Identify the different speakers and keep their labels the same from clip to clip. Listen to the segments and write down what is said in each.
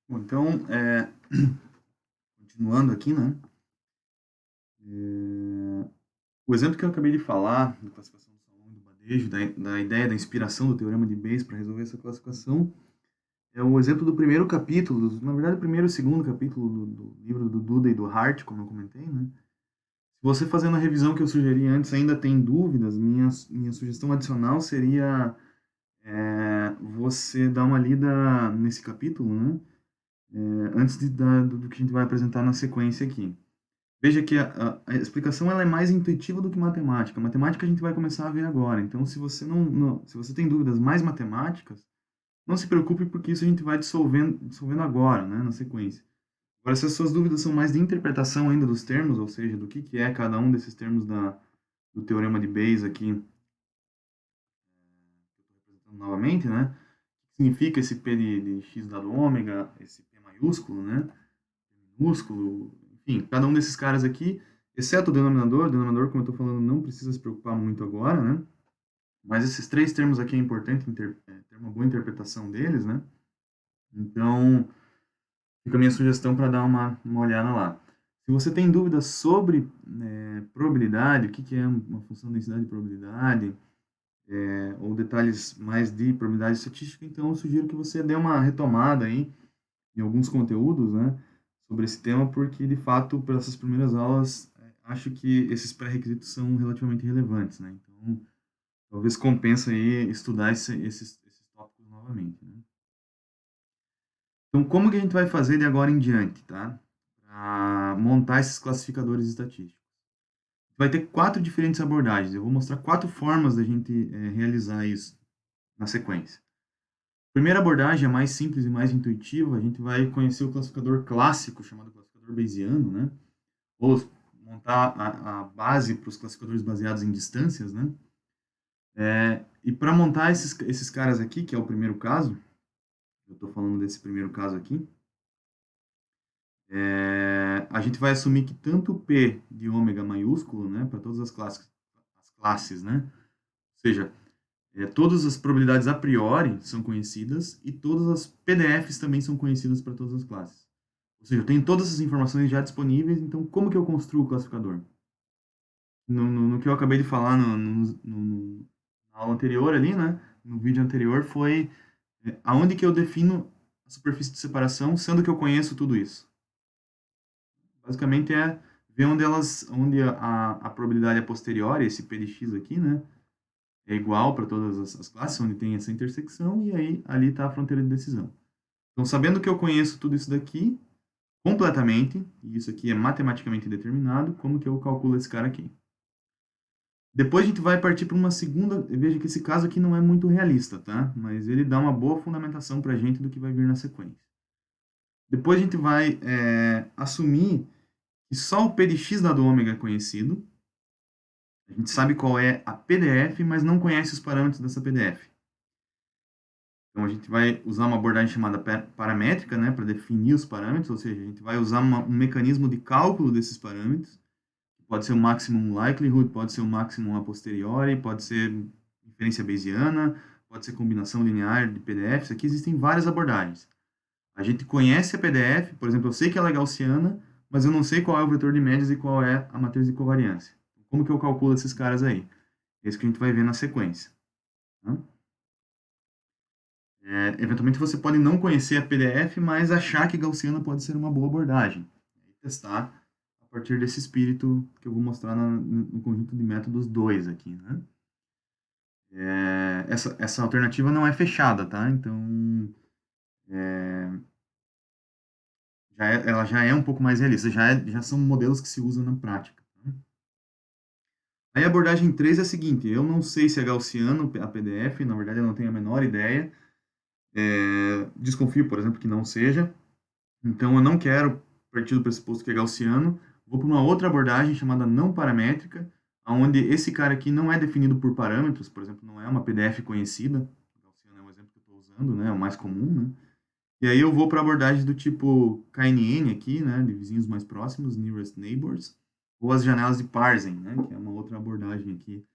Speaker 1: Bom, então, continuando aqui, né? O exemplo que eu acabei de falar, da classificação do salão e do Badejo, da ideia da inspiração do teorema de Bayes para resolver essa classificação, é o exemplo do primeiro capítulo, na verdade, o primeiro e o segundo capítulo do livro do Duda e do Hart, como eu comentei, né? Se você fazendo a revisão que eu sugeri antes ainda tem dúvidas, minha sugestão adicional seria você dar uma lida nesse capítulo, né? Antes do que a gente vai apresentar na sequência aqui. Veja que a explicação ela é mais intuitiva do que matemática. Matemática a gente vai começar a ver agora. Então, se você se você tem dúvidas mais matemáticas, não se preocupe porque isso a gente vai dissolvendo agora, né, na sequência. Agora, se as suas dúvidas são mais de interpretação ainda dos termos, ou seja, do que é cada um desses termos do teorema de Bayes aqui, que eu estou representando novamente, né? O que significa esse P de x dado ômega, esse P maiúsculo, né? Minúsculo, enfim, cada um desses caras aqui, exceto o denominador, como eu estou falando, não precisa se preocupar muito agora, né? Mas esses três termos aqui é importante ter uma boa interpretação deles, né? Então, fica a minha sugestão para dar uma olhada lá. Se você tem dúvidas sobre probabilidade, o que é uma função de densidade de probabilidade, ou detalhes mais de probabilidade estatística, então eu sugiro que você dê uma retomada aí em alguns conteúdos, né, sobre esse tema, porque de fato, para essas primeiras aulas, acho que esses pré-requisitos são relativamente relevantes, né? Então, talvez compensa aí estudar esses tópicos novamente, né? Então, como que a gente vai fazer de agora em diante, tá? Para montar esses classificadores estatísticos. Vai ter quatro diferentes abordagens. Eu vou mostrar quatro formas da gente realizar isso na sequência. Primeira abordagem, a mais simples e mais intuitiva, a gente vai conhecer o classificador clássico, chamado classificador bayesiano, né? Ou montar a base para os classificadores baseados em distâncias, né? E para montar esses caras aqui, que é o primeiro caso, eu estou falando desse primeiro caso aqui, a gente vai assumir que tanto o P de ômega maiúsculo, né, para todas as classes, né? Ou seja, todas as probabilidades a priori são conhecidas e todas as PDFs também são conhecidas para todas as classes. Ou seja, eu tenho todas essas informações já disponíveis, então como que eu construo o classificador? No que eu acabei de falar na aula anterior ali, né? No vídeo anterior, foi aonde que eu defino a superfície de separação, sendo que eu conheço tudo isso. Basicamente é ver onde a probabilidade a posteriori, esse P de x aqui, né? É igual para todas as classes, onde tem essa intersecção, e aí ali está a fronteira de decisão. Então, sabendo que eu conheço tudo isso daqui completamente, e isso aqui é matematicamente determinado, como que eu calculo esse cara aqui? Depois a gente vai partir para uma segunda. Veja que esse caso aqui não é muito realista, tá? Mas ele dá uma boa fundamentação para a gente do que vai vir na sequência. Depois a gente vai assumir que só o P de x dado ômega é conhecido. A gente sabe qual é a PDF, mas não conhece os parâmetros dessa PDF. Então a gente vai usar uma abordagem chamada paramétrica, né, para definir os parâmetros, ou seja, a gente vai usar um mecanismo de cálculo desses parâmetros. Pode ser o maximum likelihood, pode ser o maximum a posteriori, pode ser inferência bayesiana, pode ser combinação linear de PDFs. Aqui existem várias abordagens. A gente conhece a PDF, por exemplo, eu sei que ela é gaussiana, mas eu não sei qual é o vetor de médias e qual é a matriz de covariância. Como que eu calculo esses caras aí? É isso que a gente vai ver na sequência. Tá? Eventualmente você pode não conhecer a PDF, mas achar que gaussiana pode ser uma boa abordagem. E testar a partir desse espírito que eu vou mostrar no conjunto de métodos 2 aqui, né? Essa alternativa não é fechada, tá? Então, ela já é um pouco mais realista, já são modelos que se usam na prática. Tá? Aí a abordagem 3 é a seguinte, eu não sei se é gaussiano a PDF, na verdade eu não tenho a menor ideia, desconfio, por exemplo, que não seja, então eu não quero partir do pressuposto que é gaussiano, vou para uma outra abordagem chamada não paramétrica, onde esse cara aqui não é definido por parâmetros, por exemplo, não é uma PDF conhecida, gaussiano é um exemplo que eu estou usando, né, é o mais comum, né? E aí eu vou para abordagens do tipo KNN aqui, né, de vizinhos mais próximos, nearest neighbors, ou as janelas de parsing, né, que é uma outra abordagem aqui,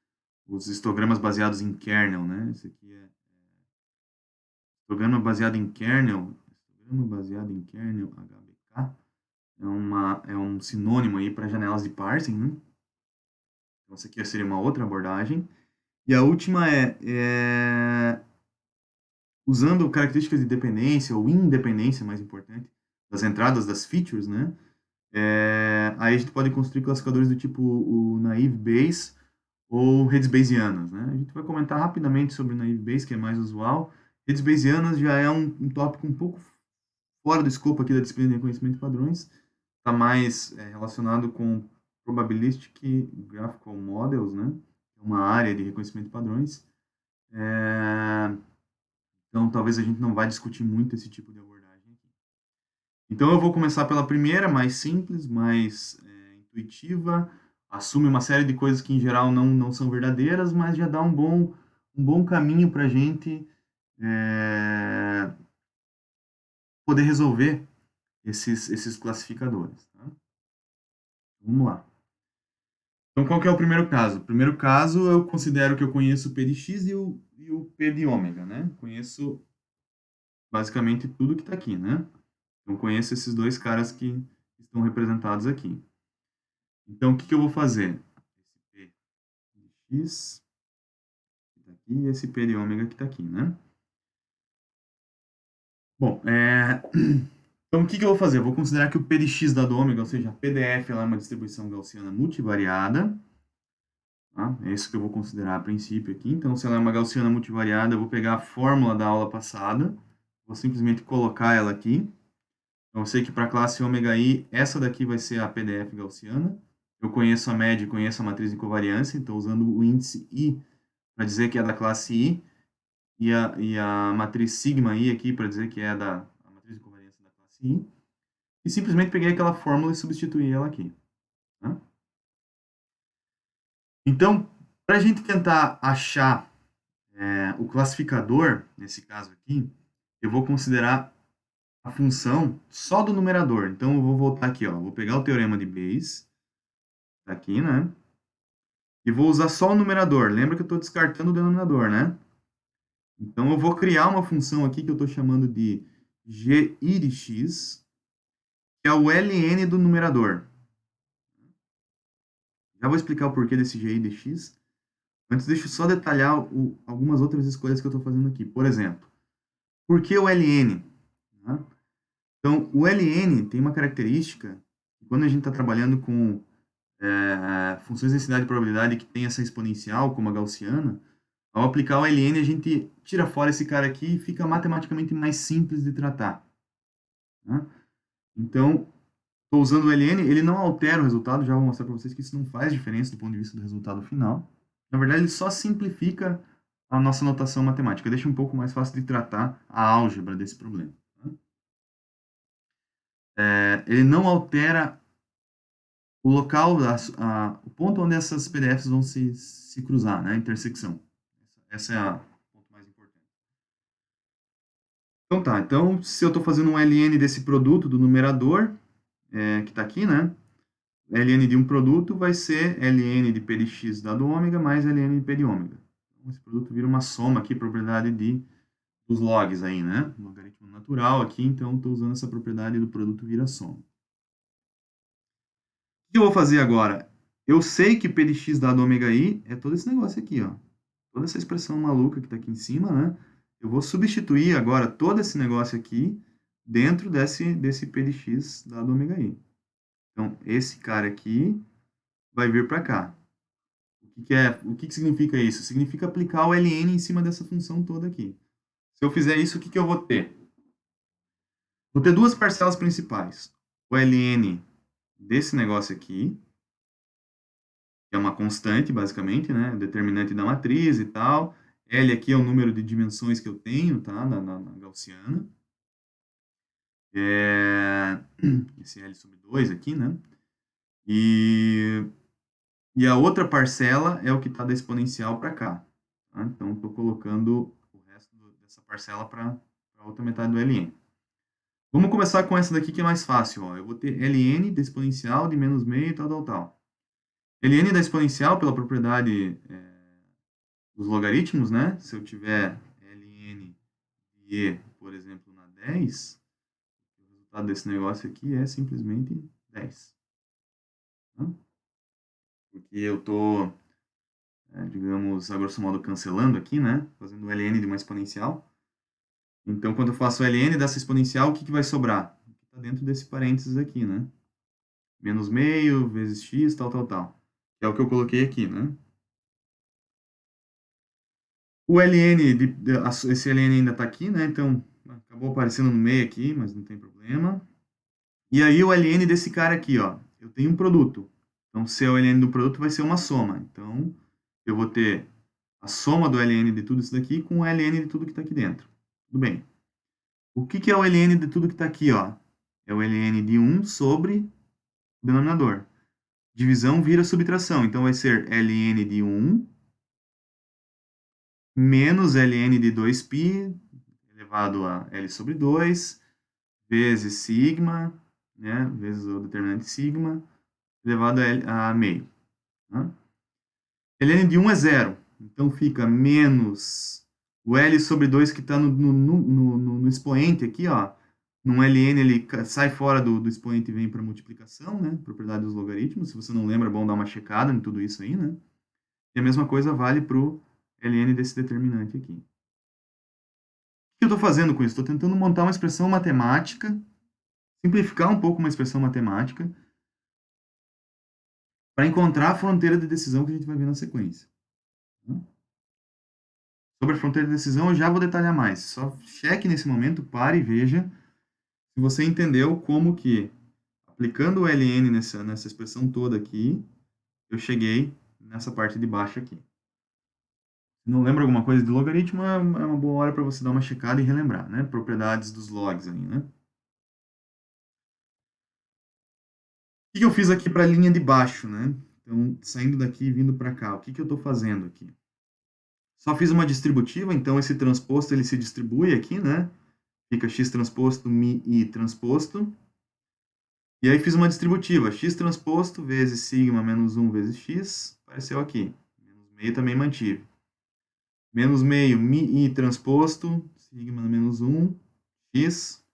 Speaker 1: os histogramas baseados em kernel, né, esse aqui é histograma baseado em kernel, Programa baseado em kernel HBK. É um sinônimo aí para janelas de parsing, né? Então, essa aqui seria uma outra abordagem. E a última usando características de dependência ou independência, mais importante, das entradas das features, né? Aí a gente pode construir classificadores do tipo o naive Bayes ou redes Bayesianas, né? A gente vai comentar rapidamente sobre o naive Bayes, que é mais usual. Redes Bayesianas já é um tópico um pouco fora do escopo aqui da disciplina de reconhecimento de padrões, está mais relacionado com Probabilistic Graphical Models, né? Uma área de reconhecimento de padrões. Então, talvez a gente não vai discutir muito esse tipo de abordagem aqui. Então, eu vou começar pela primeira, mais simples, mais intuitiva, assume uma série de coisas que, em geral, não são verdadeiras, mas já dá um bom caminho para a gente poder resolver esses classificadores. Tá? Vamos lá. Então, qual que é o primeiro caso? O primeiro caso, eu considero que eu conheço o P de x e o P de ômega, né? Conheço basicamente tudo que está aqui, né? Então, conheço esses dois caras que estão representados aqui. Então, o que eu vou fazer? Esse P de x, que está aqui, e esse P de ômega que está aqui, né? Bom, então o que eu vou fazer? Eu vou considerar que o P de x dado ômega, ou seja, a PDF, ela é uma distribuição gaussiana multivariada. Tá? É isso que eu vou considerar a princípio aqui. Então, se ela é uma gaussiana multivariada, eu vou pegar a fórmula da aula passada, vou simplesmente colocar ela aqui. Então, eu sei que para a classe ômega i, essa daqui vai ser a PDF gaussiana. Eu conheço a média e conheço a matriz de covariância, então usando o índice i para dizer que é da classe i, e a matriz sigma i aqui para dizer que é a matriz de covariância da classe i. E simplesmente peguei aquela fórmula e substituí ela aqui. Tá? Então, para a gente tentar achar o classificador, nesse caso aqui, eu vou considerar a função só do numerador. Então, eu vou voltar aqui, ó, vou pegar o teorema de Bayes, tá aqui, né? E vou usar só o numerador. Lembra que eu estou descartando o denominador, né? Então, eu vou criar uma função aqui que eu estou chamando de gi de x, que é o ln do numerador. Já vou explicar o porquê desse gi de x. Antes, deixa eu só detalhar algumas outras escolhas que eu estou fazendo aqui. Por exemplo, por que o ln? Tá? Então, o ln tem uma característica, quando a gente está trabalhando com funções de densidade e probabilidade que tem essa exponencial, como a gaussiana, ao aplicar o ln, a gente tira fora esse cara aqui e fica matematicamente mais simples de tratar. Tá? Então, estou usando o ln, ele não altera o resultado, já vou mostrar para vocês que isso não faz diferença do ponto de vista do resultado final. Na verdade, ele só simplifica a nossa notação matemática, deixa um pouco mais fácil de tratar a álgebra desse problema. Ele não altera o local, o ponto onde essas PDFs vão se cruzar, né? A intersecção. Essa é o ponto mais importante. Então tá, então se eu estou fazendo um ln desse produto do numerador, que está aqui, né? ln de um produto vai ser ln de p de x dado ômega mais ln de p de ômega. Então, esse produto vira uma soma aqui, propriedade dos logs aí, né? Um logaritmo natural aqui, então estou usando essa propriedade do produto vira soma. O que eu vou fazer agora? Eu sei que p de x dado ômega i é todo esse negócio aqui, ó. Toda essa expressão maluca que está aqui em cima, né? Eu vou substituir agora todo esse negócio aqui dentro desse p de x dado ômega i. Então, esse cara aqui vai vir para cá. O que significa isso? Significa aplicar o ln em cima dessa função toda aqui. Se eu fizer isso, o que eu vou ter? Vou ter duas parcelas principais. O ln desse negócio aqui, que é uma constante, basicamente, né? Determinante da matriz e tal. L aqui é o número de dimensões que eu tenho, tá? Na gaussiana. Esse L sobre 2 aqui, né? E a outra parcela é o que está da exponencial para cá. Tá? Então, estou colocando o resto dessa parcela para a outra metade do ln. Vamos começar com essa daqui que é mais fácil. Ó. Eu vou ter ln da exponencial de menos meio, tal. ln da exponencial, pela propriedade dos logaritmos, né? Se eu tiver ln de e, por exemplo, na 10, resultado desse negócio aqui é simplesmente 10. Tá? Porque eu estou, digamos, a grosso modo, cancelando aqui, né? Fazendo o ln de uma exponencial. Então, quando eu faço o ln dessa exponencial, o que vai sobrar? Está dentro desse parênteses aqui, né? Menos meio, vezes x, tal, tal, tal. Que é o que eu coloquei aqui, né? O ln, esse ln ainda está aqui, né? Então, acabou aparecendo no meio aqui, mas não tem problema. E aí, o ln desse cara aqui, ó. Eu tenho um produto. Então, se o ln do produto vai ser uma soma. Então, eu vou ter a soma do ln de tudo isso daqui com o ln de tudo que está aqui dentro. Tudo bem. O que é o ln de tudo que está aqui, ó? É o ln de 1 sobre o denominador. Divisão vira subtração. Então, vai ser ln de 1 menos ln de 2π elevado a L sobre 2 vezes sigma, né? Vezes o determinante sigma elevado a meio. Tá? ln de 1 é zero. Então, fica menos o L sobre 2 que está no expoente aqui, ó. Num ln ele sai fora do expoente e vem para multiplicação, né? Propriedade dos logaritmos. Se você não lembra, é bom dar uma checada em tudo isso aí, né? E a mesma coisa vale para o ln desse determinante aqui. O que eu estou fazendo com isso? Estou tentando montar uma expressão matemática, simplificar um pouco uma expressão matemática, para encontrar a fronteira de decisão que a gente vai ver na sequência. Sobre a fronteira de decisão, eu já vou detalhar mais. Só cheque nesse momento, pare e veja se você entendeu como que, aplicando o ln nessa expressão toda aqui, eu cheguei nessa parte de baixo aqui. Se não lembra alguma coisa de logaritmo, é uma boa hora para você dar uma checada e relembrar, né? Propriedades dos logs aí, né? O que eu fiz aqui para a linha de baixo, né? Então, saindo daqui e vindo para cá, o que eu estou fazendo aqui? Só fiz uma distributiva, então esse transposto ele se distribui aqui, né? Fica x transposto mi i transposto. E aí fiz uma distributiva, x transposto vezes sigma menos 1 vezes x, apareceu aqui. Menos meio também mantive. Menos meio mi i transposto, sigma menos 1, x,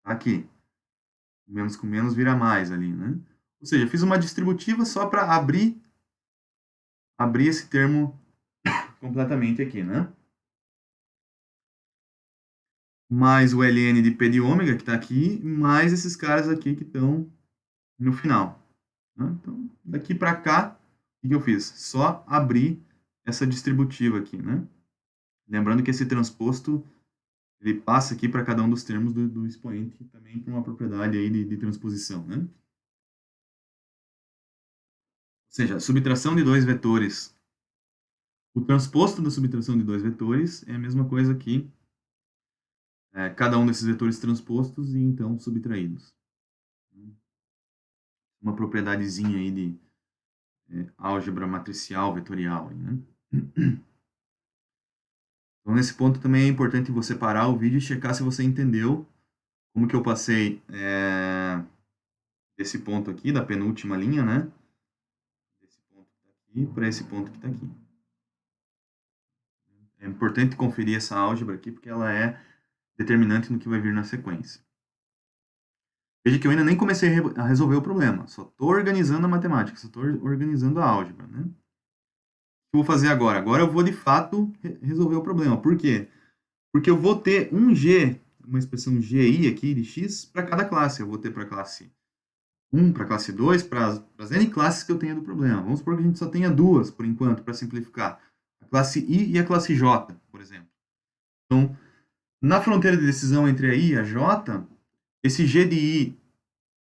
Speaker 1: aqui. Menos com menos vira mais ali, né? Ou seja, fiz uma distributiva só para abrir esse termo completamente aqui, né? Mais o ln de p de ômega, que está aqui, mais esses caras aqui que estão no final. Né? Então, daqui para cá, o que eu fiz? Só abrir essa distributiva aqui, né? Lembrando que esse transposto, ele passa aqui para cada um dos termos do expoente, também por uma propriedade aí de transposição, né? Ou seja, a subtração de dois vetores. O transposto da subtração de dois vetores é a mesma coisa que cada um desses vetores transpostos e então subtraídos. Uma propriedadezinha aí de álgebra matricial vetorial, né? Então, nesse ponto também é importante você parar o vídeo e checar se você entendeu como que eu passei desse ponto aqui, da penúltima linha, né? Desse ponto que está aqui para esse ponto que está aqui. É importante conferir essa álgebra aqui, porque ela é determinante no que vai vir na sequência. Veja que eu ainda nem comecei a resolver o problema, só estou organizando a matemática, só estou organizando a álgebra, né? O que eu vou fazer agora? Agora eu vou, de fato, resolver o problema. Por quê? Porque eu vou ter um G, uma expressão GI aqui de X para cada classe. Eu vou ter para a classe 1, para a classe 2, para as N classes que eu tenha do problema. Vamos supor que a gente só tenha duas, por enquanto, para simplificar. A classe I e a classe J, por exemplo. Então, na fronteira de decisão entre a I e a J, esse G de I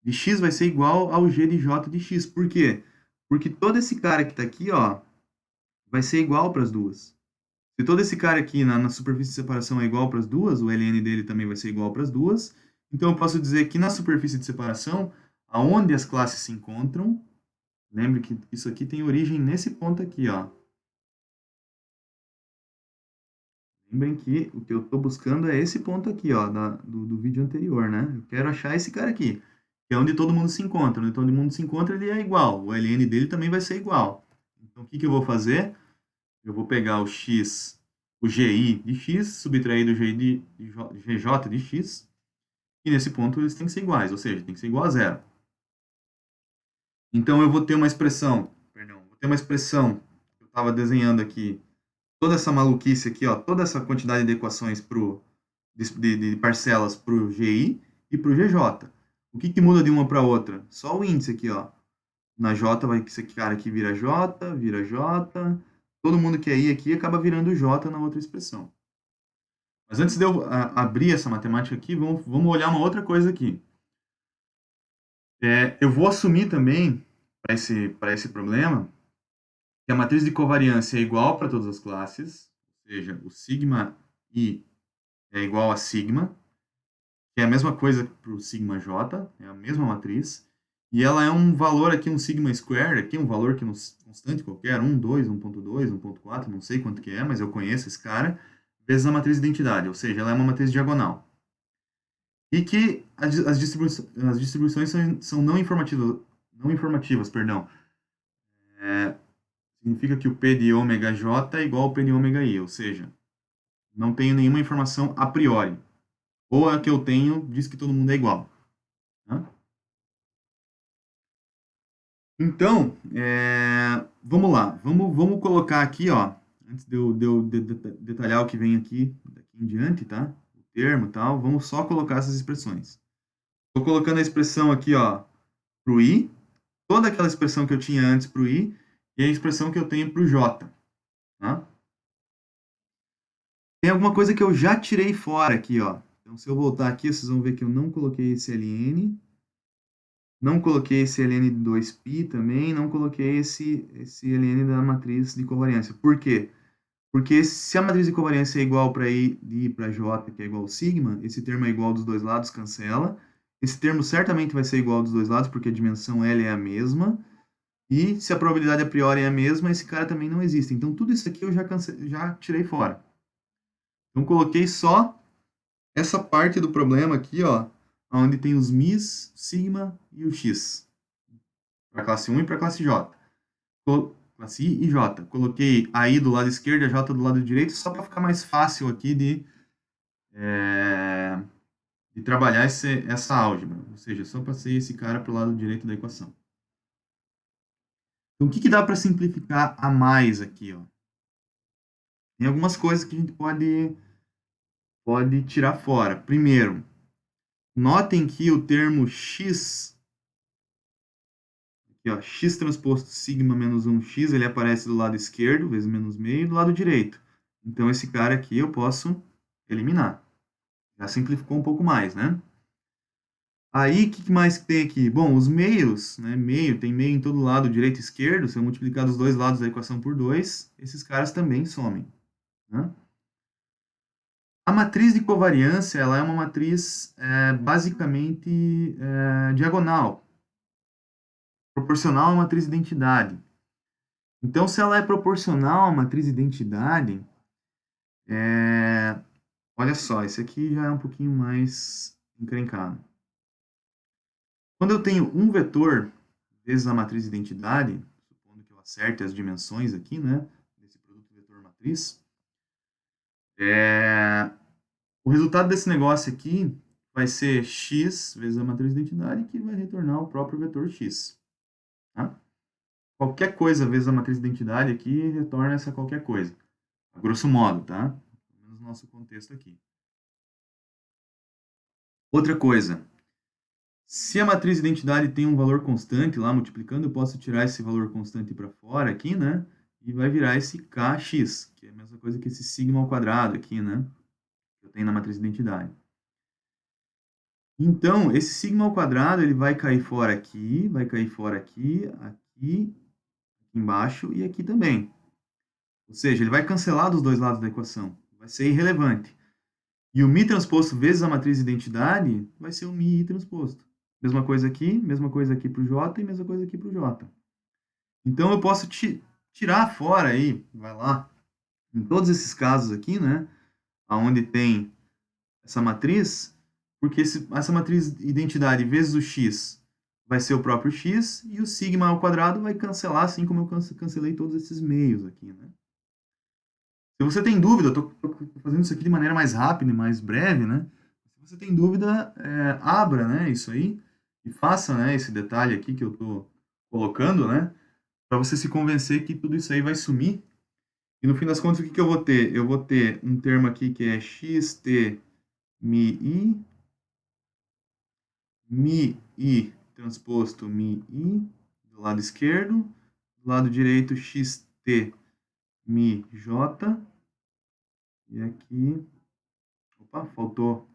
Speaker 1: de X vai ser igual ao G de J de X. Por quê? Porque todo esse cara que está aqui, ó, vai ser igual para as duas. Se todo esse cara aqui na superfície de separação é igual para as duas, o ln dele também vai ser igual para as duas. Então, eu posso dizer que na superfície de separação, aonde as classes se encontram, lembre que isso aqui tem origem nesse ponto aqui, ó. Lembrem que o que eu estou buscando é esse ponto aqui, ó, do vídeo anterior, né? Eu quero achar esse cara aqui, que é onde todo mundo se encontra. Onde todo mundo se encontra, ele é igual. O ln dele também vai ser igual. Então, o que eu vou fazer? Eu vou pegar o x, o GI de x, subtrair do GI de GJ de x, e nesse ponto eles têm que ser iguais, ou seja, tem que ser igual a zero. Então eu vou ter uma expressão, perdão, vou ter uma expressão que eu estava desenhando aqui, toda essa maluquice aqui, ó, toda essa quantidade de equações de parcelas para o GI e para o GJ. O que, que muda de uma para outra? Só o índice aqui, ó. Na J vai esse cara aqui vira J. Todo mundo que é I aqui acaba virando J na outra expressão. Mas antes de eu abrir essa matemática aqui, vamos olhar uma outra coisa aqui. Eu vou assumir também, para esse problema, que a matriz de covariância é igual para todas as classes, ou seja, o sigma I é igual a sigma, que é a mesma coisa para o sigma J, é a mesma matriz, e ela é um valor aqui, um sigma square, aqui um valor que constante qualquer, 1, 2, 1.2, 1.4, não sei quanto que é, mas eu conheço esse cara, vezes a matriz de identidade, ou seja, ela é uma matriz diagonal. E que as distribuições são não informativas, perdão. Significa que o P de ômega J é igual ao P de ômega I, ou seja, não tenho nenhuma informação a priori. Ou a que eu tenho diz que todo mundo é igual. Tá? Então, vamos lá. Vamos colocar aqui, ó, antes de eu detalhar o que vem aqui daqui em diante, tá? O termo e tal, vamos só colocar essas expressões. Estou colocando a expressão aqui, ó, para o I, toda aquela expressão que eu tinha antes para o I, e a expressão que eu tenho para o J. Tá? Tem alguma coisa que eu já tirei fora aqui, ó. Então, se eu voltar aqui, vocês vão ver que eu não coloquei esse ln, não coloquei esse ln de 2π também, não coloquei esse ln da matriz de covariância. Por quê? Porque se a matriz de covariância é igual para I de I para J, que é igual ao sigma, esse termo é igual dos dois lados, cancela. Esse termo certamente vai ser igual dos dois lados, porque a dimensão L é a mesma. E se a probabilidade a priori é a mesma, esse cara também não existe. Então, tudo isso aqui eu já tirei fora. Então, coloquei só essa parte do problema aqui, ó, onde tem os mis, sigma e o x. Para classe 1 e para classe J. Classe I e J. Coloquei a I do lado esquerdo e a J do lado direito, só para ficar mais fácil aqui de trabalhar essa álgebra. Ou seja, só passei esse cara para o lado direito da equação. Então, o que dá para simplificar a mais aqui, ó? Tem algumas coisas que a gente pode tirar fora. Primeiro, notem que o termo x, aqui, ó, x transposto sigma menos 1x, ele aparece do lado esquerdo, vezes menos meio, e do lado direito. Então, esse cara aqui eu posso eliminar. Já simplificou um pouco mais, né? Aí, o que mais tem aqui? Bom, os meios, né? Tem meio em todo lado, direito e esquerdo. Se eu multiplicar os dois lados da equação por 2, esses caras também somem, né? A matriz de covariância, ela é uma matriz basicamente diagonal, proporcional à matriz de identidade. Então, se ela é proporcional à matriz de identidade, olha só, isso aqui já é um pouquinho mais encrencado. Quando eu tenho um vetor vezes a matriz de identidade, supondo que eu acerte as dimensões aqui, né, desse produto vetor-matriz, o resultado desse negócio aqui vai ser x vezes a matriz de identidade, que vai retornar o próprio vetor x. Tá? Qualquer coisa vezes a matriz de identidade aqui retorna essa qualquer coisa. A grosso modo, tá? Pelo menos no nosso contexto aqui. Outra coisa. Se a matriz de identidade tem um valor constante lá, multiplicando, eu posso tirar esse valor constante para fora aqui, né? E vai virar esse kx, que é a mesma coisa que esse sigma ao quadrado aqui, né? Que eu tenho na matriz de identidade. Então, esse sigma ao quadrado, ele vai cair fora aqui, aqui embaixo e aqui também. Ou seja, ele vai cancelar dos dois lados da equação. Vai ser irrelevante. E o mi transposto vezes a matriz de identidade vai ser o mi transposto. Mesma coisa aqui para o J e mesma coisa aqui para o J. Então, eu posso tirar fora aí, vai lá, em todos esses casos aqui, né, onde tem essa matriz, porque essa matriz identidade vezes o x vai ser o próprio x, e o sigma ao quadrado vai cancelar, assim como eu cancelei todos esses meios aqui, né. Se você tem dúvida, eu estou fazendo isso aqui de maneira mais rápida e mais breve, né, se você tem dúvida, abra, né, isso aí e faça, né, esse detalhe aqui que eu estou colocando, né, para você se convencer que tudo isso aí vai sumir. E no fim das contas, o que que eu vou ter? Eu vou ter um termo aqui que é xt mi i transposto mi i do lado esquerdo, do lado direito xt mi j, e aqui, opa, faltou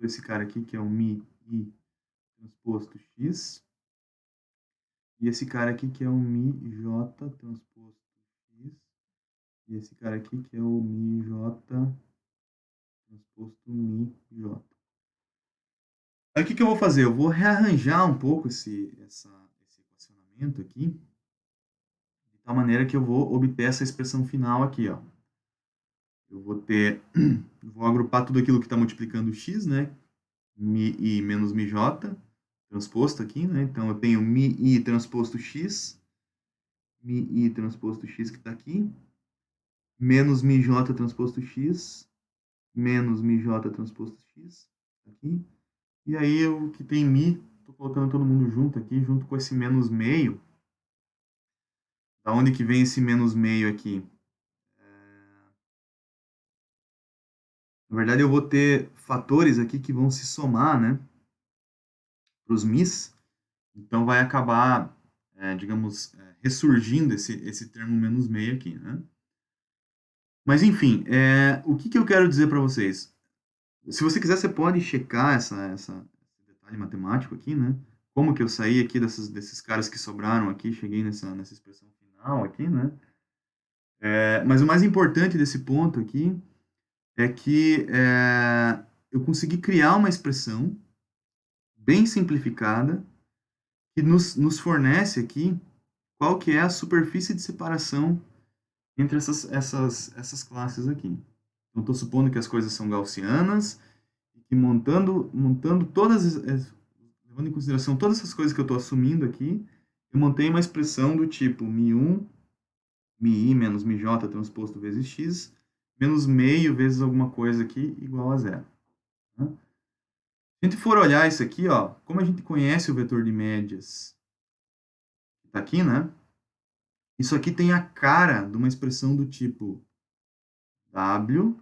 Speaker 1: esse cara aqui que é o mi i transposto x, e esse cara aqui que é o mi j transposto x, e esse cara aqui que é o mi j transposto mi j. Aí o que que eu vou fazer? Eu vou rearranjar um pouco esse equacionamento aqui, de tal maneira que eu vou obter essa expressão final aqui, ó. Eu vou agrupar tudo aquilo que está multiplicando x, né? Mi i menos mi j, transposto aqui, né? Então eu tenho mi i transposto x que está aqui, menos mi j transposto x, menos mi j transposto x, aqui. E aí o que tem mi, estou colocando todo mundo junto aqui, junto com esse menos meio. Da onde que vem esse menos meio aqui? Na verdade, eu vou ter fatores aqui que vão se somar, né, para os mis. Então, vai acabar, digamos, ressurgindo esse termo menos meio aqui, né? Mas, enfim, o que que eu quero dizer para vocês? Se você quiser, você pode checar esse detalhe matemático aqui, né? Como que eu saí aqui desses caras que sobraram aqui, cheguei nessa expressão final aqui, né? Mas o mais importante desse ponto aqui é que eu consegui criar uma expressão bem simplificada que nos fornece aqui qual que é a superfície de separação entre essas classes aqui. Então, estou supondo que as coisas são gaussianas e que montando levando em consideração todas essas coisas que eu estou assumindo aqui, eu montei uma expressão do tipo mi1, mi menos mi j transposto vezes x, menos meio vezes alguma coisa aqui igual a zero. Né? Se a gente for olhar isso aqui, ó, como a gente conhece o vetor de médias que está aqui, né? Isso aqui tem a cara de uma expressão do tipo w,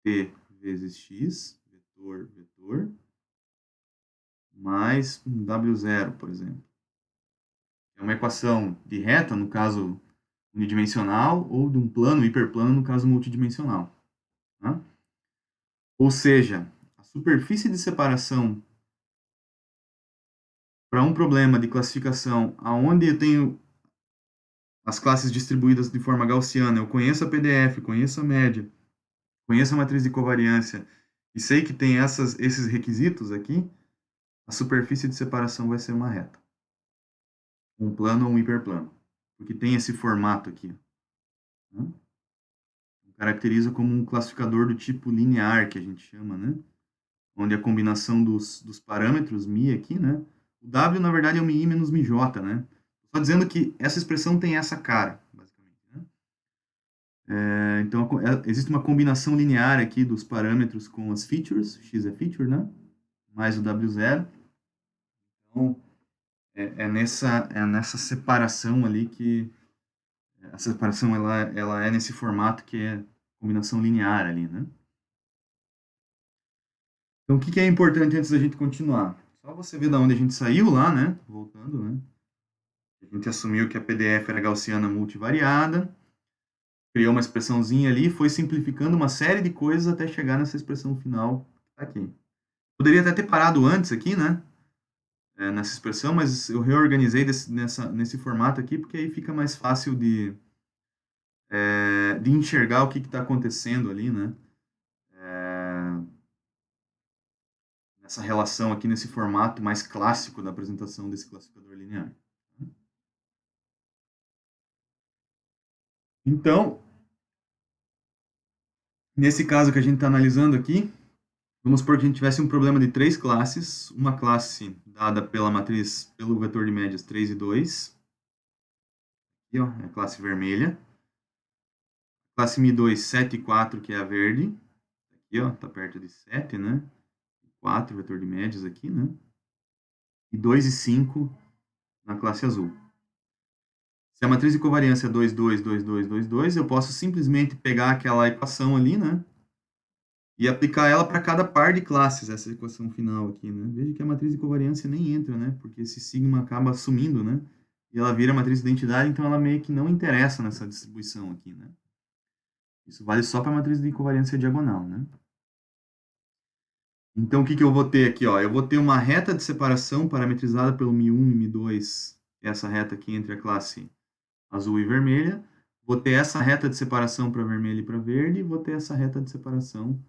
Speaker 1: t vezes x, vetor, vetor, mais um w0, por exemplo. É uma equação de reta, no caso unidimensional, ou de um plano, hiperplano, no caso multidimensional. Tá? Ou seja, a superfície de separação para um problema de classificação aonde eu tenho as classes distribuídas de forma gaussiana, eu conheço a PDF, conheço a média, conheço a matriz de covariância e sei que tem esses requisitos aqui, a superfície de separação vai ser uma reta. Um plano ou um hiperplano. Porque tem esse formato aqui. Né? Caracteriza como um classificador do tipo linear, que a gente chama, né? Onde a combinação dos parâmetros mi aqui, né? O w, na verdade, é o mi menos mi j, né? Só dizendo que essa expressão tem essa cara, basicamente. Né? Então, existe uma combinação linear aqui dos parâmetros com as features, x é feature, né? Mais o w0. Então, nessa separação ali que... A separação, ela é nesse formato que é combinação linear ali, né? Então, o que que é importante antes da gente continuar? Só você ver da onde a gente saiu lá, né? Voltando, né? A gente assumiu que a PDF era gaussiana multivariada, criou uma expressãozinha ali, foi simplificando uma série de coisas até chegar nessa expressão final que tá aqui. Poderia até ter parado antes aqui, né? Nessa expressão, mas eu reorganizei nesse formato aqui, porque aí fica mais fácil de enxergar o que está acontecendo ali, né? Nessa relação aqui, nesse formato mais clássico da apresentação desse classificador linear. Então, nesse caso que a gente está analisando aqui, vamos supor que a gente tivesse um problema de três classes, uma classe dada pela matriz, pelo vetor de médias 3 e 2, aqui, ó, é a classe vermelha, classe Mi2, 7 e 4, que é a verde, aqui, ó, tá perto de 7, né? 4, vetor de médias aqui, né? E 2 e 5 na classe azul. Se a matriz de covariância é 2, 2, 2, 2, 2, 2, eu posso simplesmente pegar aquela equação ali, né? E aplicar ela para cada par de classes, essa equação final aqui, né? Veja que a matriz de covariância nem entra, né? Porque esse sigma acaba sumindo, né? E ela vira matriz de identidade, então ela meio que não interessa nessa distribuição aqui, né? Isso vale só para a matriz de covariância diagonal, né? Então, o que eu vou ter aqui? Ó? Eu vou ter uma reta de separação parametrizada pelo μ1 e μ2, essa reta aqui entre a classe azul e vermelha. Vou ter essa reta de separação para vermelho e para verde, e vou ter essa reta de separação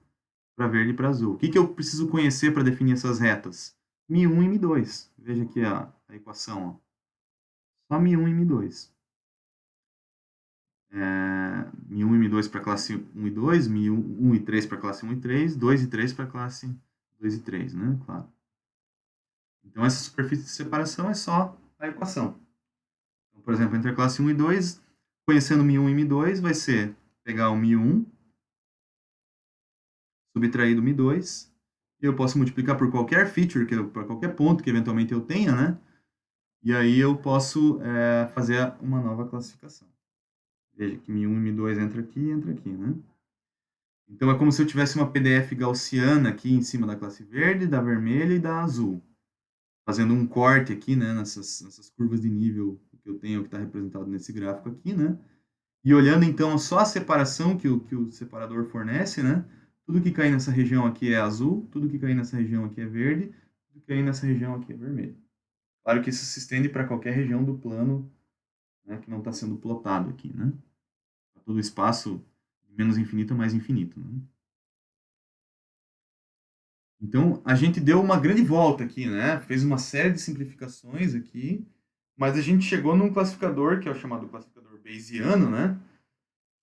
Speaker 1: para verde e para azul. O que eu preciso conhecer para definir essas retas? μ1 e μ2. Veja aqui a equação. Ó. Só μ1 e μ2. μ1 e μ2 para classe 1 e 2, μ1 e 3 para classe 1 e 3, 2 e 3 para classe 2 e 3, né? Claro. Então, essa superfície de separação é só a equação. Então, por exemplo, entre a classe 1 e 2, conhecendo μ1 e μ2, vai ser pegar o μ1, subtrair do μ2, e eu posso multiplicar por qualquer feature, por qualquer ponto que eventualmente eu tenha, né? E aí eu posso fazer uma nova classificação. Veja que μ1 e μ2 entra aqui, né? Então, é como se eu tivesse uma PDF gaussiana aqui em cima da classe verde, da vermelha e da azul. Fazendo um corte aqui, né, nessas curvas de nível que eu tenho, que está representado nesse gráfico aqui, né? E olhando, então, só a separação que o separador fornece, né? Tudo que cair nessa região aqui é azul, tudo que cair nessa região aqui é verde, tudo que cair nessa região aqui é vermelho. Claro que isso se estende para qualquer região do plano, né, que não está sendo plotado aqui, né? Para todo o espaço de menos infinito a mais infinito, né? Então, a gente deu uma grande volta aqui, né? Fez uma série de simplificações aqui, mas a gente chegou num classificador, que é o chamado classificador Bayesiano, né?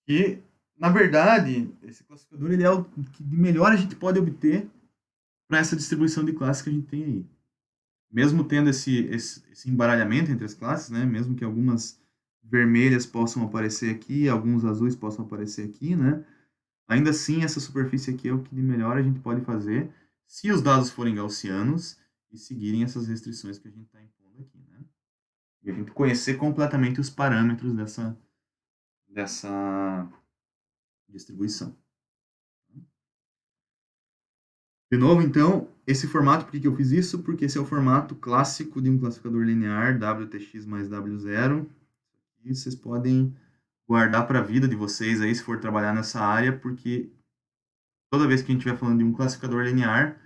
Speaker 1: Que, na verdade, esse classificador ele é o que de melhor a gente pode obter para essa distribuição de classes que a gente tem aí. Mesmo tendo esse embaralhamento entre as classes, né? Mesmo que algumas vermelhas possam aparecer aqui, alguns azuis possam aparecer aqui, né? Ainda assim, essa superfície aqui é o que de melhor a gente pode fazer se os dados forem gaussianos e seguirem essas restrições que a gente está impondo aqui, né? E a gente conhecer completamente os parâmetros dessa distribuição. De novo, então, esse formato, por que eu fiz isso? Porque esse é o formato clássico de um classificador linear, WTX mais W0. E vocês podem guardar para a vida de vocês aí, se for trabalhar nessa área, porque toda vez que a gente estiver falando de um classificador linear,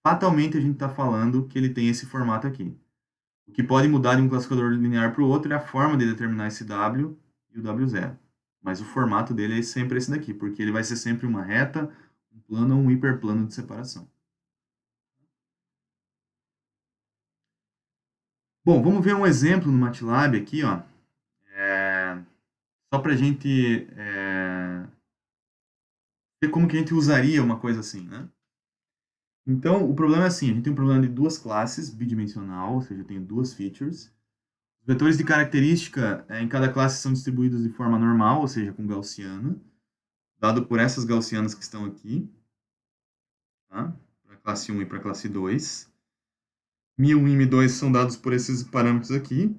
Speaker 1: fatalmente a gente está falando que ele tem esse formato aqui. O que pode mudar de um classificador linear para o outro é a forma de determinar esse W e o W0. Mas o formato dele é sempre esse daqui, porque ele vai ser sempre uma reta, um plano ou um hiperplano de separação. Bom, vamos ver um exemplo no MATLAB aqui, ó. Só para a gente ver como que a gente usaria uma coisa assim, né? Então, o problema é assim, a gente tem um problema de duas classes, bidimensional, ou seja, eu tenho duas features. Os vetores de característica em cada classe são distribuídos de forma normal, ou seja, com gaussiana, dado por essas gaussianas que estão aqui, tá? Para a classe 1 e para a classe 2. μ1 e μ2 são dados por esses parâmetros aqui,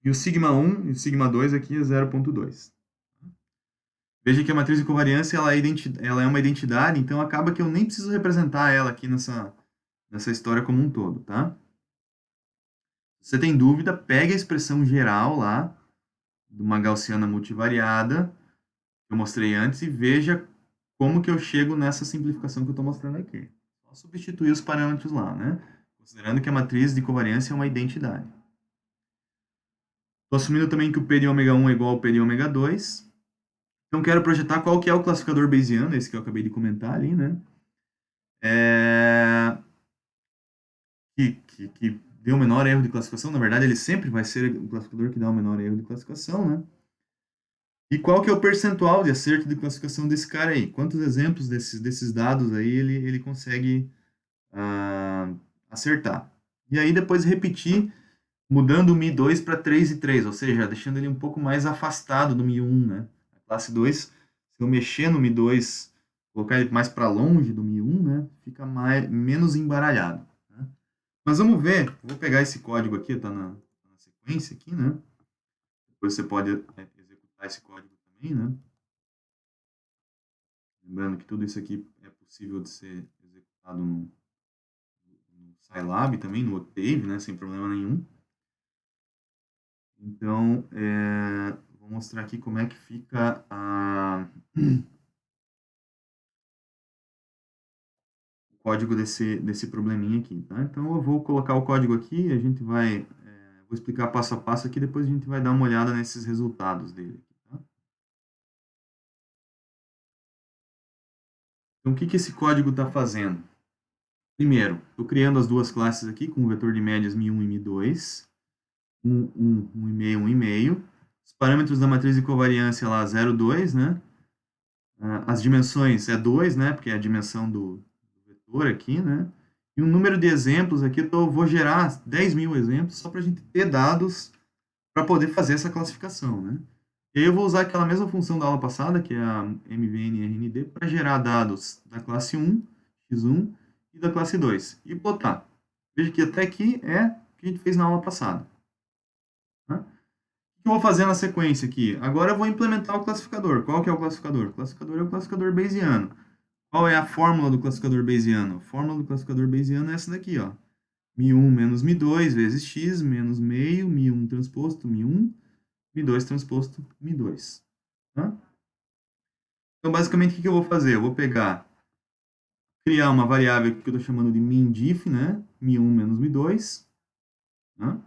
Speaker 1: e o sigma 1 e o sigma 2 aqui é 0,2. Veja que a matriz de covariância ela é uma identidade, então acaba que eu nem preciso representar ela aqui nessa história como um todo, tá? Se você tem dúvida, pegue a expressão geral lá, de uma gaussiana multivariada, que eu mostrei antes, e veja como que eu chego nessa simplificação que eu estou mostrando aqui. Só substituir os parâmetros lá, né? Considerando que a matriz de covariância é uma identidade. Estou assumindo também que o P de ômega 1 é igual ao P de ômega 2. Então, quero projetar qual que é o classificador Bayesiano, esse que eu acabei de comentar ali, né? Que dê o menor erro de classificação. Na verdade, ele sempre vai ser o classificador que dá o menor erro de classificação, né? E qual que é o percentual de acerto de classificação desse cara aí? Quantos exemplos desses dados aí ele consegue acertar? E aí depois repetir, mudando o Mi2 para 3 e 3, ou seja, deixando ele um pouco mais afastado do Mi1, né? A classe 2, se eu mexer no Mi2 colocar ele mais para longe do Mi1, né? Fica menos embaralhado. Né? Mas vamos ver, vou pegar esse código aqui, tá na sequência aqui, né? Depois você pode executar esse código também, né? Lembrando que tudo isso aqui é possível de ser executado no Scilab também, no Octave, né? Sem problema nenhum. Então, vou mostrar aqui como é que fica o código desse probleminha aqui, tá? Então, eu vou colocar o código aqui, a gente vai, vou explicar passo a passo aqui, depois a gente vai dar uma olhada nesses resultados dele. Tá? Então, o que esse código está fazendo? Primeiro, estou criando as duas classes aqui com o vetor de médias Mi1 e Mi2, 1,5, 1,5. Os parâmetros da matriz de covariância lá, 0, 2, né? As dimensões é 2, né? Porque é a dimensão do vetor aqui, né? E o número de exemplos aqui, eu vou gerar 10.000 exemplos só para a gente ter dados para poder fazer essa classificação, né? E aí eu vou usar aquela mesma função da aula passada, que é a MVN-RND, para gerar dados da classe 1, X1, e da classe 2. E botar. Veja que até aqui é o que a gente fez na aula passada. Né? O que eu vou fazer na sequência aqui? Agora eu vou implementar o classificador. Qual que é o classificador? O classificador é o classificador Bayesiano. Qual é a fórmula do classificador Bayesiano? A fórmula do classificador Bayesiano é essa daqui, ó. Mi1 menos Mi2 vezes x menos meio, Mi1 transposto Mi1, Mi2 transposto Mi2. Tá? Então, basicamente, o que eu vou fazer? Eu vou criar uma variável que eu estou chamando de MinDiff, né? Mi1 menos Mi2. Né?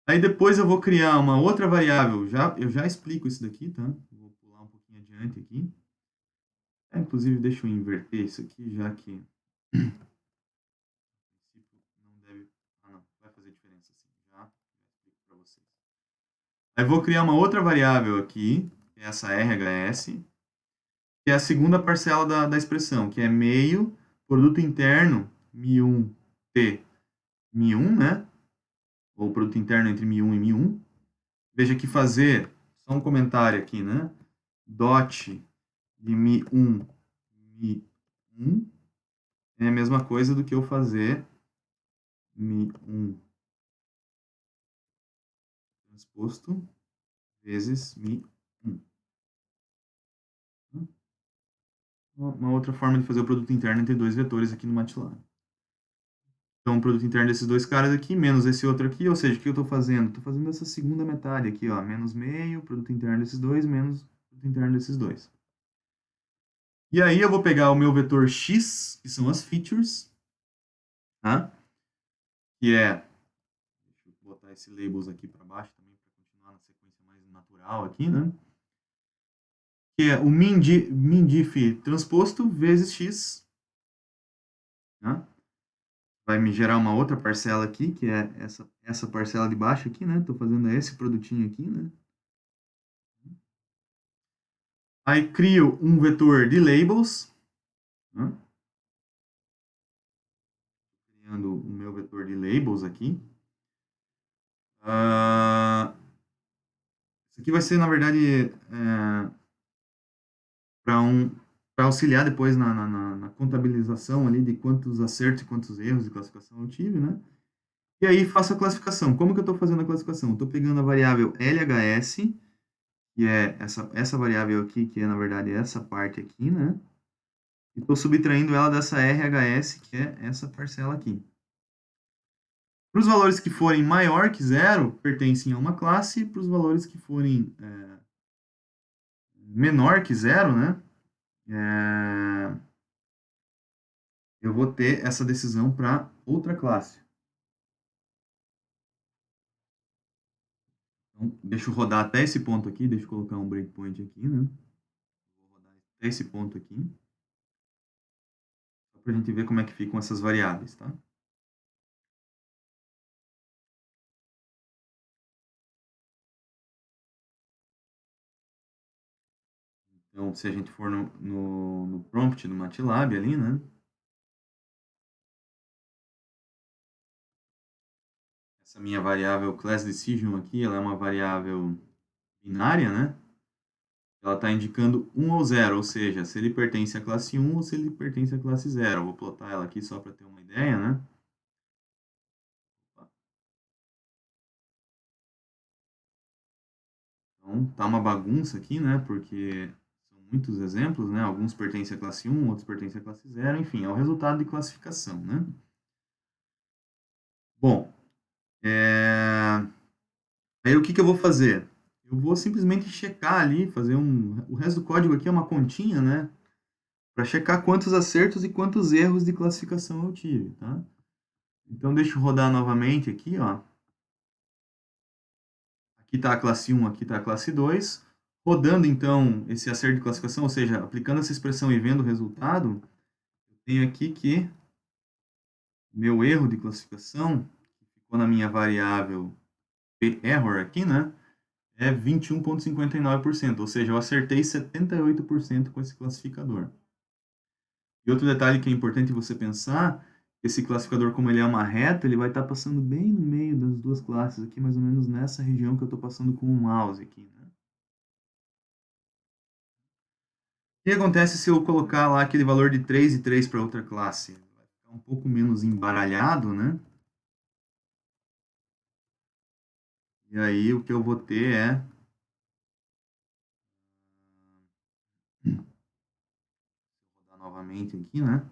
Speaker 1: Aí depois eu vou criar uma outra variável, eu já explico isso daqui, tá? Vou pular um pouquinho adiante aqui. Inclusive, deixa eu inverter isso aqui, já que não deve... não, vai fazer diferença assim, já explico para vocês. Aí vou criar uma outra variável aqui, que é essa RHS, que é a segunda parcela da expressão, que é meio produto interno Mi1T Mi1, né? Ou produto interno entre Mi1 e Mi1. Veja que fazer, só um comentário aqui, né? Dot de Mi1, Mi1 é a mesma coisa do que eu fazer Mi1 transposto vezes Mi1. Uma outra forma de fazer o produto interno entre dois vetores aqui no MATLAB. Então, o produto interno desses dois caras aqui, menos esse outro aqui, ou seja, o que eu estou fazendo? Estou fazendo essa segunda metade aqui, ó, menos meio, produto interno desses dois, menos produto interno desses dois. E aí eu vou pegar o meu vetor x, que são as features, tá? Que é, deixa eu botar esse labels aqui para baixo também, para continuar na sequência mais natural aqui, né? Que é o MinDiff transposto vezes x, né? Vai me gerar uma outra parcela aqui, que é essa parcela de baixo aqui, né? Estou fazendo esse produtinho aqui, né? Aí crio um vetor de labels, né? Criando o meu vetor de labels aqui. Isso aqui vai ser, na verdade, para auxiliar depois na contabilização ali de quantos acertos e quantos erros de classificação eu tive, né? E aí faço a classificação. Como que eu estou fazendo a classificação? Estou pegando a variável LHS, que é essa variável aqui, que é, na verdade, essa parte aqui, né? E estou subtraindo ela dessa RHS, que é essa parcela aqui. Para os valores que forem maior que zero, pertencem a uma classe. Para os valores que forem menor que zero, né? Eu vou ter essa decisão para outra classe. Então, deixa eu rodar até esse ponto aqui. Deixa eu colocar um breakpoint aqui, né? Vou rodar até esse ponto aqui. Só para a gente ver como é que ficam essas variáveis, tá? Então, se a gente for no prompt do MATLAB ali, né? Essa minha variável class decision aqui, ela é uma variável binária, né? ela está indicando 1 ou 0, ou seja, se ele pertence à classe 1 ou se ele pertence à classe 0. Eu vou plotar ela aqui só para ter uma ideia, né? Então, tá uma bagunça aqui, né? Porque são muitos exemplos, né? Alguns pertencem à classe 1, outros pertencem à classe 0, enfim, é o resultado de classificação, né? Bom, aí o que que eu vou fazer? Eu vou simplesmente checar ali, fazer um... O resto do código aqui é uma continha, né? Para checar quantos acertos e quantos erros de classificação eu tive, tá? Então, deixa eu rodar novamente aqui, ó. Aqui está a classe 1, aqui está a classe 2. Rodando, então, esse acerto de classificação, ou seja, aplicando essa expressão e vendo o resultado, eu tenho aqui que meu erro de classificação, que ficou na minha variável error aqui, né, é 21,59%, ou seja, eu acertei 78% com esse classificador. E outro detalhe que é importante você pensar, esse classificador, como ele é uma reta, ele vai estar passando bem no meio das duas classes aqui, mais ou menos nessa região que eu estou passando com o mouse aqui, né? O que acontece se eu colocar lá aquele valor de 3 e 3 para outra classe? Vai ficar um pouco menos embaralhado, né? E aí o que eu vou ter é... Vou rodar novamente aqui, né?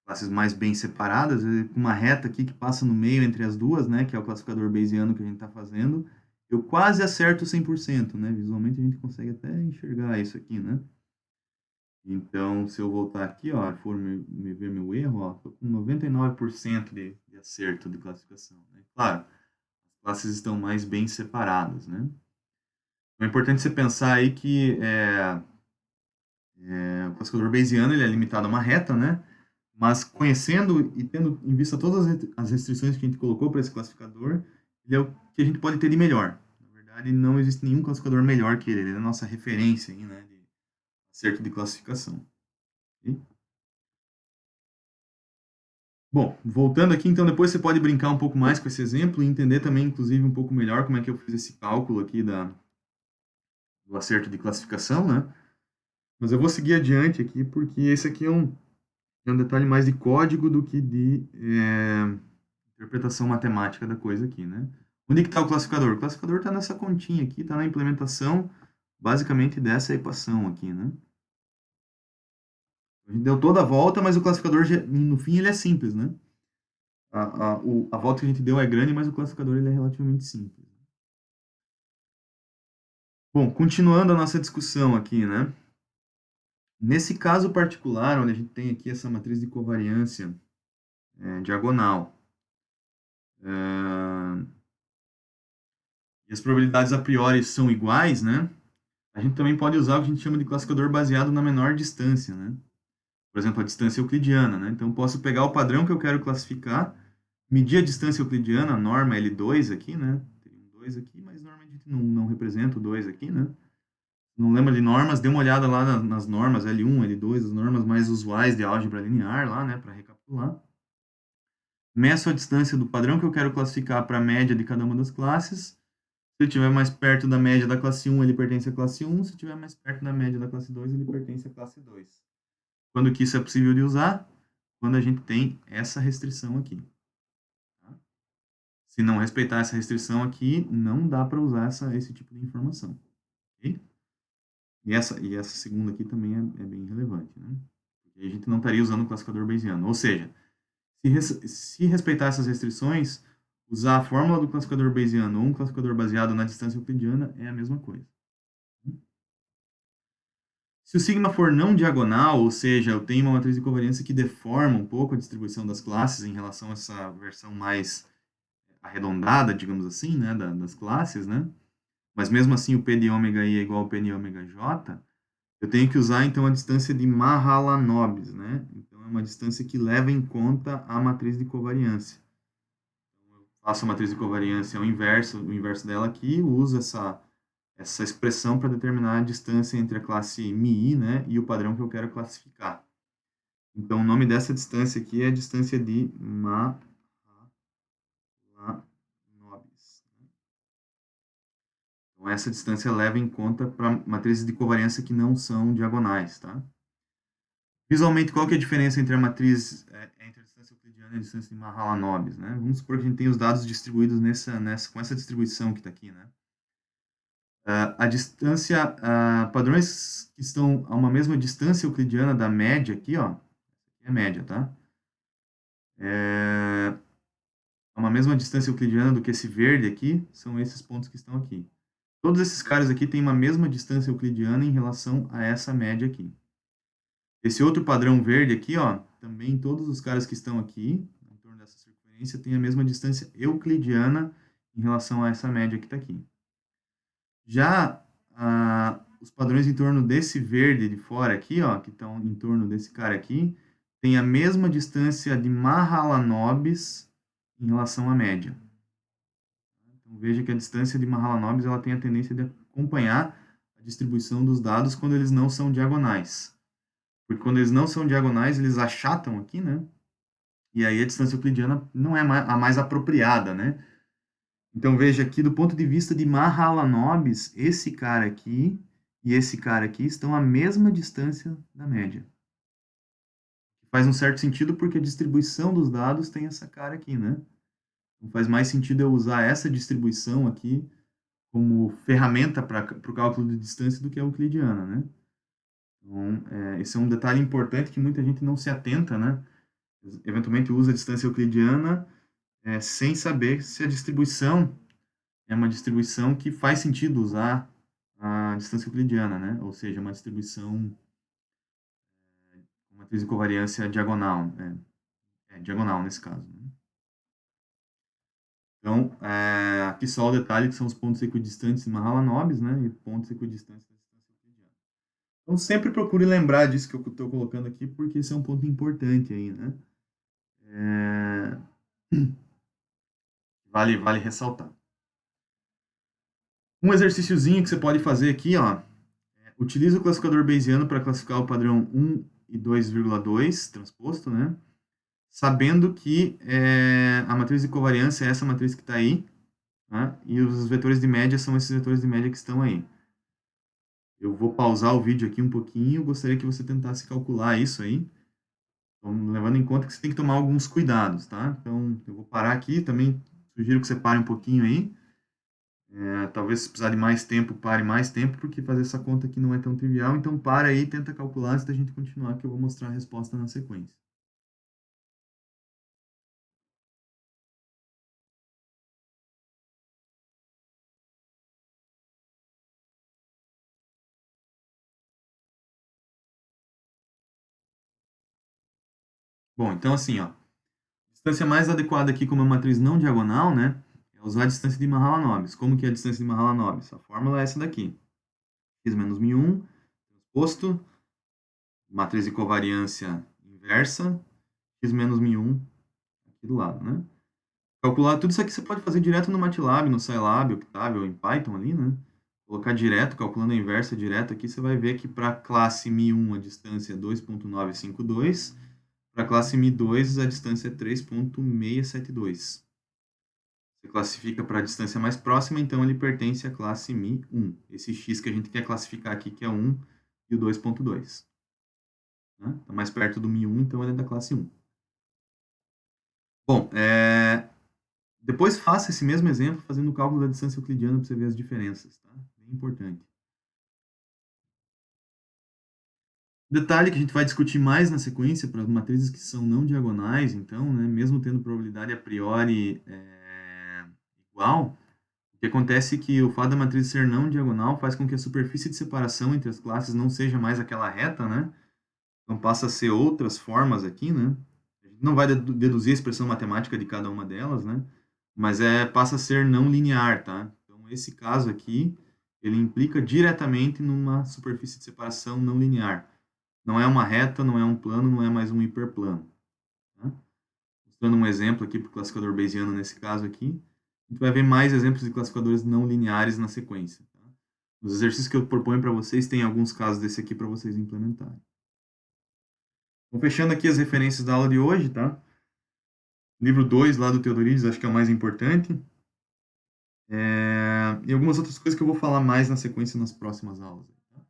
Speaker 1: Classes mais bem separadas, com uma reta aqui que passa no meio entre as duas, né? Que é o classificador bayesiano que a gente está fazendo. Eu quase acerto 100%, né? Visualmente a gente consegue até enxergar isso aqui, né? Então, se eu voltar aqui, ó, for me ver meu erro, ó, tô com 99% de acerto de classificação, né? Claro, as classes estão mais bem separadas, né? Então, é importante você pensar aí que o classificador bayesiano ele é limitado a uma reta, né? Mas conhecendo e tendo em vista todas as restrições que a gente colocou para esse classificador, ele é o que a gente pode ter de melhor. Na verdade, não existe nenhum classificador melhor que ele é a nossa referência aí, né, de acerto de classificação. Ok? Bom, voltando aqui, então depois você pode brincar um pouco mais com esse exemplo e entender também, inclusive, um pouco melhor como é que eu fiz esse cálculo aqui do acerto de classificação, né? Mas eu vou seguir adiante aqui, porque esse aqui é um detalhe mais de código do que de interpretação matemática da coisa aqui, né? Onde que está o classificador? O classificador está nessa continha aqui, está na implementação, basicamente, dessa equação aqui, né? A gente deu toda a volta, mas o classificador, no fim, ele é simples, né? A volta que a gente deu é grande, mas o classificador ele é relativamente simples. Bom, continuando a nossa discussão aqui, né? Nesse caso particular, onde a gente tem aqui essa matriz de covariância diagonal, e as probabilidades a priori são iguais, né? A gente também pode usar o que a gente chama de classificador baseado na menor distância, né? Por exemplo, a distância euclidiana, né? Então, posso pegar o padrão que eu quero classificar, medir a distância euclidiana, a norma L2 aqui, né? Tem um 2 aqui, mas normalmente a gente não representa o 2 aqui, né? Não lembra de normas, dê uma olhada lá nas normas L1, L2, as normas mais usuais de álgebra linear lá, né? Para recapitular. Meço a distância do padrão que eu quero classificar para a média de cada uma das classes. Se ele estiver mais perto da média da classe 1, ele pertence à classe 1. Se estiver mais perto da média da classe 2, ele pertence à classe 2. Quando que isso é possível de usar? Quando a gente tem essa restrição aqui. Tá? Se não respeitar essa restrição aqui, não dá para usar esse tipo de informação. Okay? E essa segunda aqui também é bem relevante. Né? Porque a gente não estaria usando o classificador bayesiano. Ou seja, se respeitar essas restrições, usar a fórmula do classificador bayesiano ou um classificador baseado na distância euclidiana é a mesma coisa. Se o sigma for não diagonal, ou seja, eu tenho uma matriz de covariância que deforma um pouco a distribuição das classes em relação a essa versão mais arredondada, digamos assim, né, das classes, né? Mas mesmo assim o P de ômega i é igual ao P de ômega j, eu tenho que usar então a distância de Mahalanobis, né? Então é uma distância que leva em conta a matriz de covariância. Faço a matriz de covariância ao inverso, o inverso dela aqui, uso essa expressão para determinar a distância entre a classe MI, né, e o padrão que eu quero classificar. Então, o nome dessa distância aqui é a distância de Mahalanobis. Então, essa distância leva em conta para matrizes de covariância que não são diagonais, tá? Visualmente, qual que é a diferença entre a matriz, entre a distância euclidiana e a distância de Mahalanobis, né? Vamos supor que a gente tem os dados distribuídos com essa distribuição que está aqui, né? A distância, padrões que estão a uma mesma distância euclidiana da média aqui, ó, é a média, tá? A uma mesma distância euclidiana do que esse verde aqui, são esses pontos que estão aqui. Todos esses caras aqui têm uma mesma distância euclidiana em relação a essa média aqui. Esse outro padrão verde aqui, ó, também todos os caras que estão aqui, em torno dessa circunferência, têm a mesma distância euclidiana em relação a essa média que está aqui. Já os padrões em torno desse verde de fora aqui, ó, que estão em torno desse cara aqui, tem a mesma distância de Mahalanobis em relação à média. Então, veja que a distância de Mahalanobis ela tem a tendência de acompanhar a distribuição dos dados quando eles não são diagonais. Porque quando eles não são diagonais, eles achatam aqui, né? E aí a distância euclidiana não é a mais apropriada, né? Então, veja aqui, do ponto de vista de Mahalanobis, esse cara aqui e esse cara aqui estão à mesma distância da média. Faz um certo sentido porque a distribuição dos dados tem essa cara aqui, né? Então, faz mais sentido eu usar essa distribuição aqui como ferramenta para o cálculo de distância do que a euclidiana, né? Então, esse é um detalhe importante que muita gente não se atenta, né? Eventualmente usa a distância euclidiana sem saber se a distribuição é uma distribuição que faz sentido usar a distância euclidiana, né? Ou seja, uma distribuição com matriz de covariância diagonal, diagonal nesse caso. Né? Então, aqui só o detalhe que são os pontos equidistantes de Mahalanobis, né? E pontos equidistantes da distância euclidiana. Então, sempre procure lembrar disso que eu estou colocando aqui, porque esse é um ponto importante aí, né? Vale ressaltar. Um exercíciozinho que você pode fazer aqui, ó, utiliza o classificador Bayesiano para classificar o padrão 1 e 2,2 transposto, né? Sabendo que a matriz de covariância é essa matriz que está aí, né? E os vetores de média são esses vetores de média que estão aí. Eu vou pausar o vídeo aqui um pouquinho, gostaria que você tentasse calcular isso aí, então, levando em conta que você tem que tomar alguns cuidados, tá? Então, eu vou parar aqui, também sugiro que você pare um pouquinho aí, talvez se precisar de mais tempo, pare mais tempo, porque fazer essa conta aqui não é tão trivial, então para aí e tenta calcular antes da gente continuar, que eu vou mostrar a resposta na sequência. Bom, então assim, ó, a distância mais adequada aqui como uma matriz não diagonal, né, é usar a distância de Mahalanobis. Como que é a distância de Mahalanobis? A fórmula é essa daqui, x menos μ1, transposto, matriz de covariância inversa, x menos μ1 aqui do lado, né? Calcular tudo isso aqui você pode fazer direto no MATLAB, no Scilab, Octave ou em Python ali, né? Colocar direto, calculando a inversa direto aqui, você vai ver que para a classe Mi1 a distância é 2.952, para a classe Mi2 a distância é 3.672. Você classifica para a distância mais próxima, então ele pertence à classe Mi1. Esse x que a gente quer classificar aqui, que é 1 e o 2.2. Né? Está mais perto do Mi1, então ele é da classe 1. Bom, depois faça esse mesmo exemplo fazendo o cálculo da distância euclidiana para você ver as diferenças, tá? Bem importante. Detalhe que a gente vai discutir mais na sequência para as matrizes que são não diagonais, então, né, mesmo tendo probabilidade a priori igual, o que acontece é que o fato da matriz ser não diagonal faz com que a superfície de separação entre as classes não seja mais aquela reta, né? Então passa a ser outras formas aqui, né? A gente não vai deduzir a expressão matemática de cada uma delas, né? Mas passa a ser não linear, tá? Então esse caso aqui, ele implica diretamente numa superfície de separação não linear. Não é uma reta, não é um plano, não é mais um hiperplano. Tá? Mostrando um exemplo aqui para o classificador Bayesiano nesse caso aqui. A gente vai ver mais exemplos de classificadores não lineares na sequência. Tá? Os exercícios que eu proponho para vocês, tem alguns casos desse aqui para vocês implementarem. Vou fechando aqui as referências da aula de hoje, tá? Livro 2 lá do Theodorides, acho que é o mais importante. E algumas outras coisas que eu vou falar mais na sequência nas próximas aulas. Tá?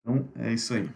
Speaker 1: Então, é isso aí.